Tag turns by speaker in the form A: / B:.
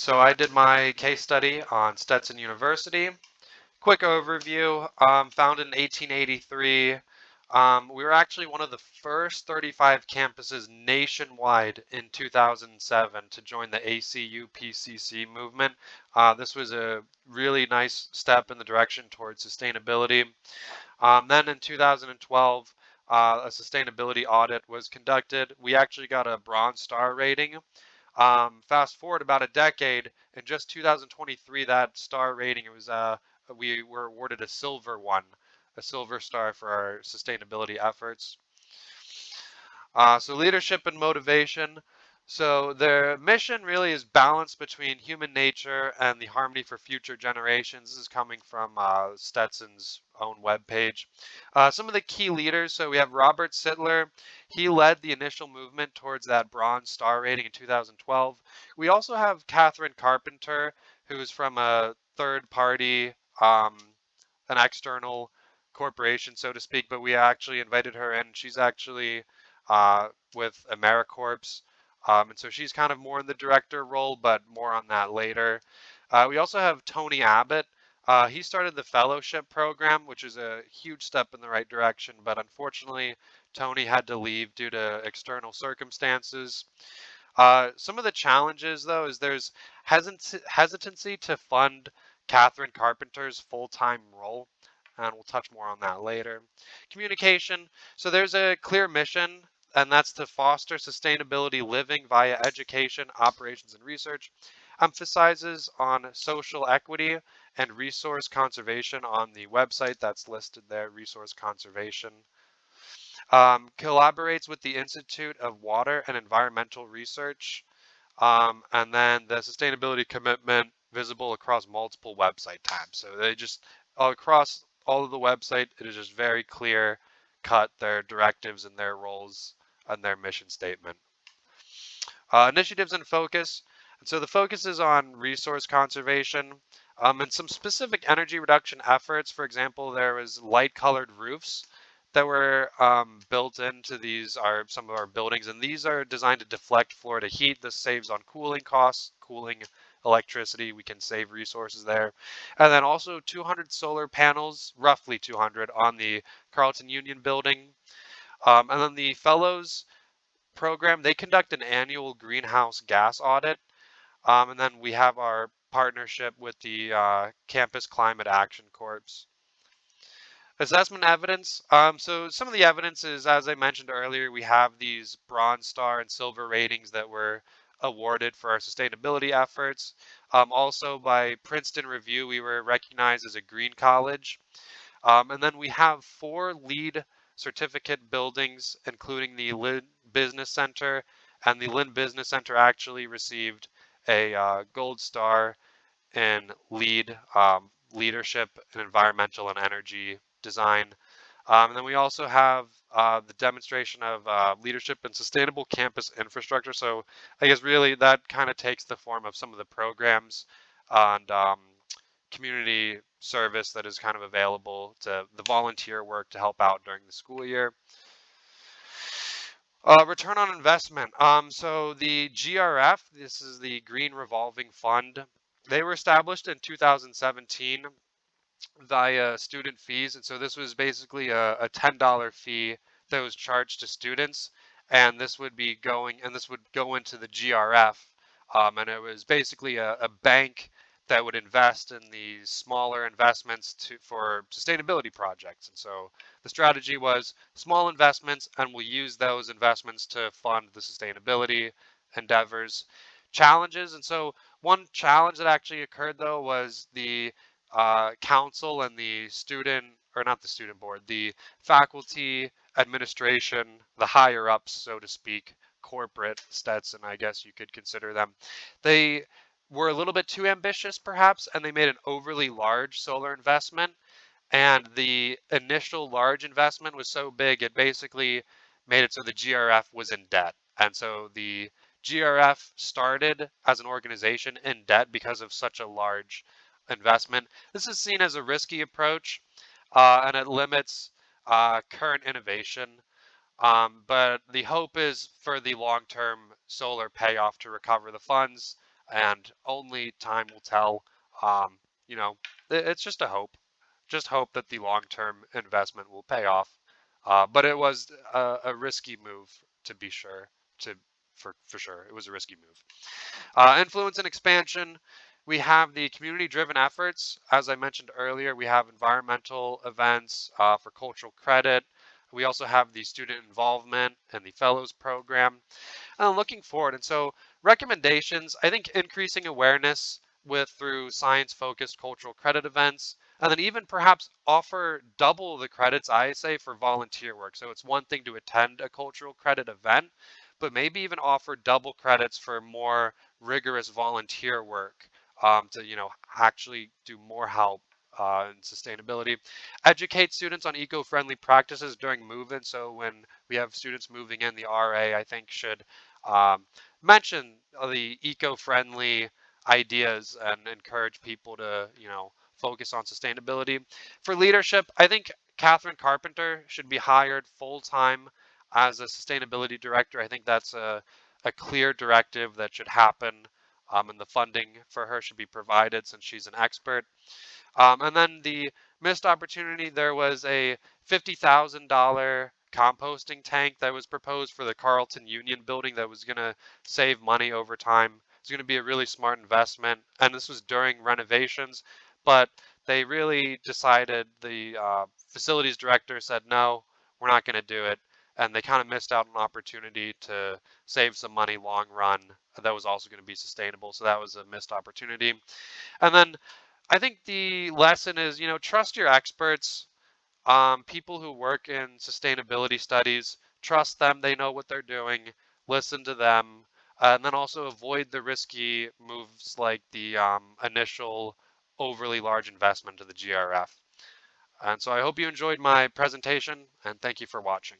A: So I did my case study on Stetson University. Quick overview, founded in 1883. We were actually one of the first 35 campuses nationwide in 2007 to join the ACU PCC movement. This was a really nice step in the direction towards sustainability. Then in 2012, a sustainability audit was conducted. We actually got a Bronze Star rating. Fast forward about a decade, in just 2023, that star rating, it was we were awarded a silver one, a silver star for our sustainability efforts. So leadership and motivation. So their mission really is balance between human nature and the harmony for future generations. This is coming from Stetson's own webpage. Some of the key leaders, so we have Robert Sittler. He led the initial movement towards that Bronze Star rating in 2012. We also have Catherine Carpenter, who is from a third party, an external corporation, so to speak, but we actually invited her in. She's actually with AmeriCorps. And so she's kind of more in the director role, but more on that later. We also have Tony Abbott. He started the fellowship program, which is a huge step in the right direction, but unfortunately, Tony had to leave due to external circumstances. Some of the challenges, though, is there's hesitancy to fund Catherine Carpenter's full-time role, and we'll touch more on that later. Communication. So there's a clear mission, and that's to foster sustainability living via education, operations, and research. Emphasizes on social equity and resource conservation on the website that's listed there, resource conservation. Collaborates with the Institute of Water and Environmental Research. And then the sustainability commitment visible across multiple website tabs. So they just, across all of the website, it is just very clear cut their directives and their roles and their mission statement. Initiatives and focus. And so the focus is on resource conservation and some specific energy reduction efforts. For example, there was light colored roofs that were built into these are some of our buildings, and these are designed to deflect Florida heat. This saves on cooling costs, cooling electricity. We can save resources there. And then also 200 solar panels, roughly 200, on the Carlton Union building. And then the Fellows program, they conduct an annual greenhouse gas audit. And then we have our partnership with the Campus Climate Action Corps. Assessment evidence. So some of the evidence is, as I mentioned earlier, we have these Bronze Star and Silver ratings that were awarded for our sustainability efforts. Also by Princeton Review, we were recognized as a green college. And then we have 4 LEED certificate buildings, including the Lynn Business Center. And the Lynn Business Center actually received a gold star in LEED leadership in environmental and energy design. And then we also have the demonstration of leadership in sustainable campus infrastructure. So I guess really that kind of takes the form of some of the programs and community service that is kind of available to the volunteer work to help out during the school year. Return on investment. So the GRF, this is the Green Revolving Fund. They were established in 2017 via student fees. And so this was basically a $10 fee that was charged to students. And this would be going, and this would go into the GRF. And it was basically a bank that would invest in these smaller investments for sustainability projects. And so the strategy was small investments, and we'll use those investments to fund the sustainability endeavors. Challenges. And so one challenge that actually occurred, though, was the council and the student, or not the student board, the faculty, administration, the higher ups, so to speak, corporate Stetson, I guess you could consider them. They were a little bit too ambitious, perhaps, and they made an overly large solar investment. And the initial large investment was so big, it basically made it so the GRF was in debt. And so the GRF started as an organization in debt because of such a large investment. This is seen as a risky approach, and it limits current innovation. But the hope is for the long-term solar payoff to recover the funds and only time will tell. Um, you know, it's just a hope. Just hope that the long-term investment will pay off. But it was a risky move, to be sure. To for sure, it was a risky move. Influence and expansion. We have the community-driven efforts. As I mentioned earlier, we have environmental events for cultural credit. We also have the student involvement and the fellows program. And I'm looking forward. And so recommendations, I think increasing awareness with through science-focused cultural credit events, and then even perhaps offer double the credits, I say, for volunteer work. So it's one thing to attend a cultural credit event, but maybe even offer double credits for more rigorous volunteer work to, actually do more help in sustainability. Educate students on eco-friendly practices during move-in. So when we have students moving in, the RA, I think, should um, mention the eco-friendly ideas and encourage people to, focus on sustainability. For leadership, I think Catherine Carpenter should be hired full-time as a sustainability director. I think that's a clear directive that should happen, and the funding for her should be provided since she's an expert. And then the missed opportunity, there was a $50,000 composting tank that was proposed for the Carlton Union building that was going to save money over time. It's going to be a really smart investment. And this was during renovations, but they really decided, the facilities director said, no, we're not going to do it. And they kind of missed out on an opportunity to save some money long run that was also going to be sustainable. So that was a missed opportunity. And then I think the lesson is, trust your experts, people who work in sustainability studies, trust them. They know what they're doing. Listen to them. And then also avoid the risky moves like the initial overly large investment to the GRF. And so I hope you enjoyed my presentation, and thank you for watching.